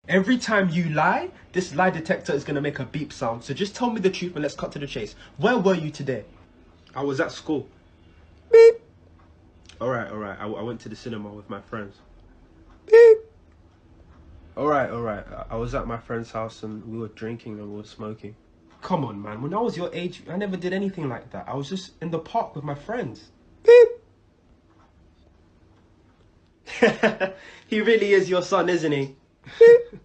Every time you lie, this lie detector is gonna make a beep sound. So just tell me the truth and let's cut to the chase. Where were you today? I was at school. Beep, Alright. I went to the cinema with my friends. beep. Alright. I was at my friend's house and we were drinking and we were smoking. Come on, man. When I was your age, I never did anything like that. I was just in the park with my friends. Beep. He really is your son, isn't he? Beep.